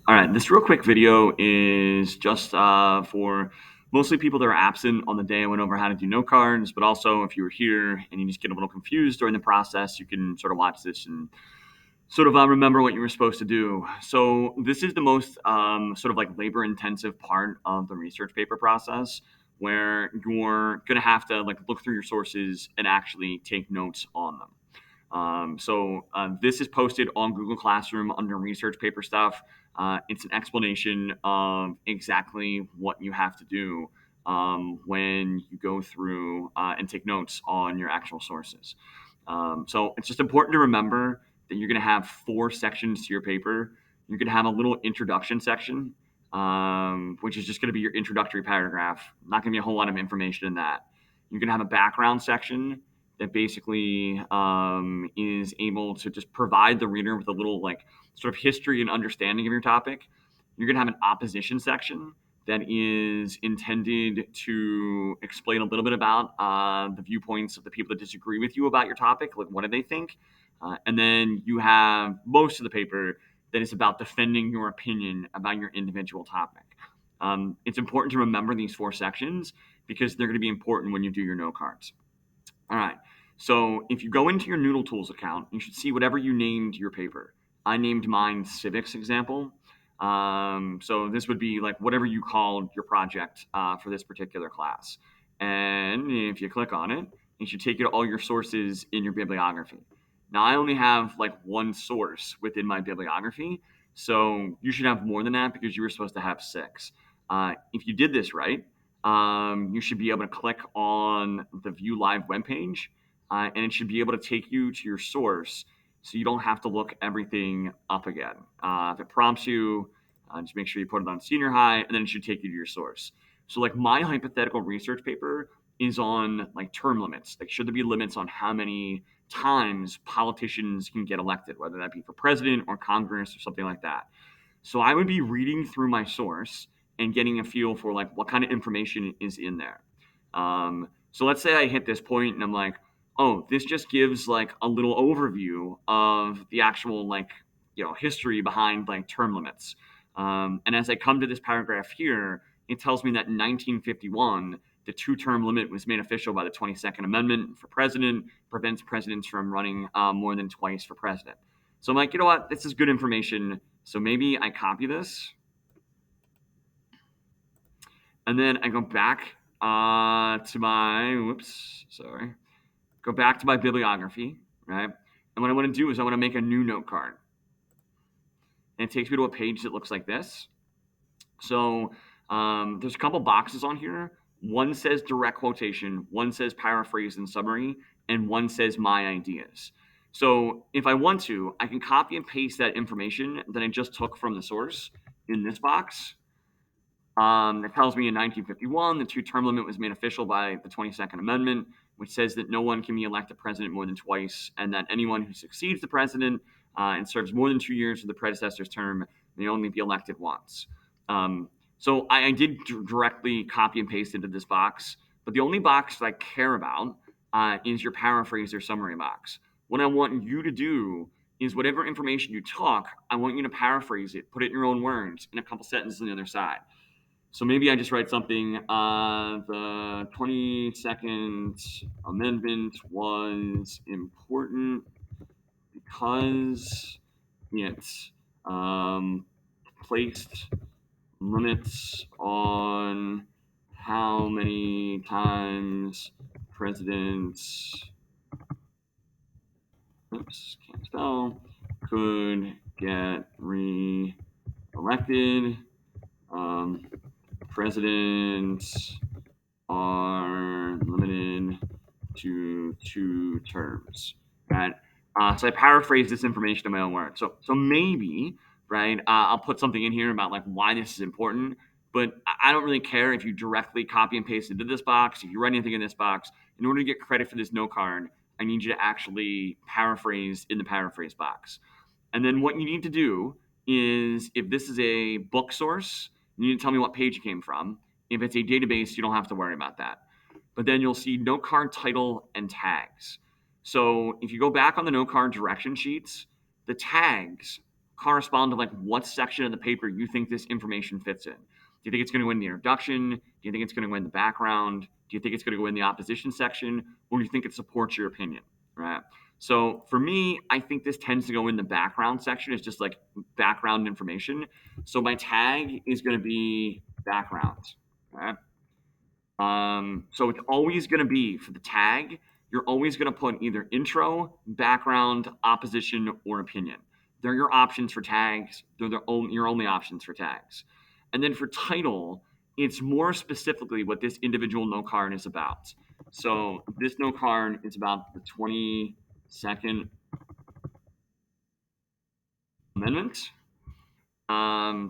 All right, this real quick video is just for mostly people that are absent on the day I went over how to do note cards, but also if you were here and you just get a little confused during the process, you can sort of watch this and sort of remember what you were supposed to do. So this is the most sort of like labor intensive part of the research paper process where you're going to have to like look through your sources and actually take notes on them. This is posted on Google Classroom under research paper stuff. It's an explanation of exactly what you have to do when you go through and take notes on your actual sources. So it's just important to remember that you're going to have 4 sections to your paper. You're going to have a little introduction section, which is just going to be your introductory paragraph. Not going to be a whole lot of information in that. You're going to have a background section that basically is able to just provide the reader with a little like sort of history and understanding of your topic. You're going to have an opposition section that is intended to explain a little bit about the viewpoints of the people that disagree with you about your topic, like what do they think, and then you have most of the paper that is about defending your opinion about your individual topic. It's important to remember these 4 sections because they're going to be important when you do your note cards. All right. So if you go into your Noodle Tools account, you should see whatever you named your paper. I named mine Civics example. So this would be like whatever you called your project for this particular class. And if you click on it, it should take you to all your sources in your bibliography. Now I only have like one source within my bibliography, so you should have more than that because you were supposed to have 6. If you did this right, you should be able to click on the View Live webpage, and it should be able to take you to your source so you don't have to look everything up again. If it prompts you, just make sure you put it on senior high, and then it should take you to your source. So like my hypothetical research paper is on like term limits. Like should there be limits on how many times politicians can get elected, whether that be for president or Congress or something like that. So I would be reading through my source and getting a feel for like what kind of information is in there. So let's say I hit this point and I'm like, oh, this just gives like a little overview of the actual like history behind like term limits. And as I come to this paragraph here, it tells me that in 1951, the 2-term limit was made official by the 22nd Amendment for president, prevents presidents from running more than twice for president. So I'm like, you know what? This is good information. So maybe I copy this and then I go back to my, go back to my bibliography, right? And what I want to do is I want to make a new note card. And it takes me to a page that looks like this. So there's a couple boxes on here. One says direct quotation, one says paraphrase and summary, and one says my ideas. So if I want to, I can copy and paste that information that I just took from the source in this box. It tells me in 1951, the 2-term limit was made official by the 22nd Amendment, which says that no one can be elected president more than twice, and that anyone who succeeds the president and serves more than 2 years of the predecessor's term may only be elected once. So I did directly copy and paste into this box, but the only box that I care about is your paraphrase or summary box. What I want you to do is whatever information you took, I want you to paraphrase it, put it in your own words, in a couple sentences on the other side. So maybe I just write something. The 22nd Amendment was important because it placed limits on how many times presidents, can't spell, could get re-elected. Presidents are limited to 2 terms. Right? So I paraphrase this information in my own words. So maybe, right, I'll put something in here about like why this is important, but I don't really care if you directly copy and paste into this box. If you write anything in this box, in order to get credit for this note card, I need you to actually paraphrase in the paraphrase box. And then what you need to do is, if this is a book source, you need to tell me what page it came from. If it's a database, you don't have to worry about that. But then you'll see note card title and tags. So if you go back on the note card direction sheets, the tags correspond to like what section of the paper you think this information fits in. Do you think it's going to go in the introduction? Do you think it's going to go in the background? Do you think it's going to go in the opposition section? Or do you think it supports your opinion? Right. So for me, I think this tends to go in the background section. It's just like background information. So my tag is going to be background. Right. So it's always going to be for the tag, you're always going to put either intro, background, opposition, or opinion. They're your options for tags. They're your only options for tags. And then for title, it's more specifically what this individual note card is about. So this note card is about the 22nd Amendment.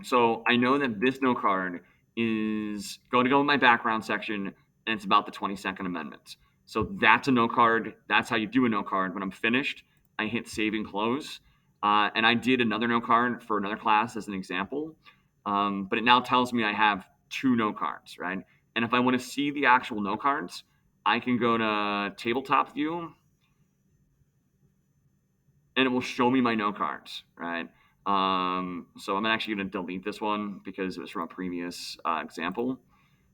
So I know that this note card is going to go in my background section, and it's about the 22nd Amendment. So that's a note card. That's how you do a note card. When I'm finished, I hit save and close. And I did another note card for another class as an example. But it now tells me I have 2 note cards, right? And if I want to see the actual note cards, I can go to tabletop view and it will show me my note cards, right? So I'm actually going to delete this one because it was from a previous example.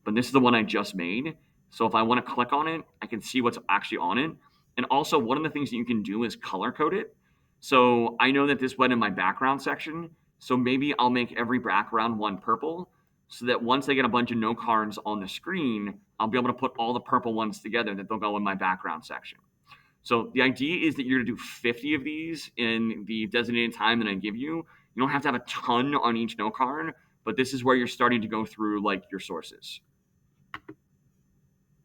But this is the one I just made. So if I want to click on it, I can see what's actually on it. And also, one of the things that you can do is color code it. So I know that this went in my background section. So maybe I'll make every background one purple so that once I get a bunch of note cards on the screen, I'll be able to put all the purple ones together that they'll go in my background section. So the idea is that you're going to do 50 of these in the designated time that I give you. You don't have to have a ton on each note card, but this is where you're starting to go through like your sources.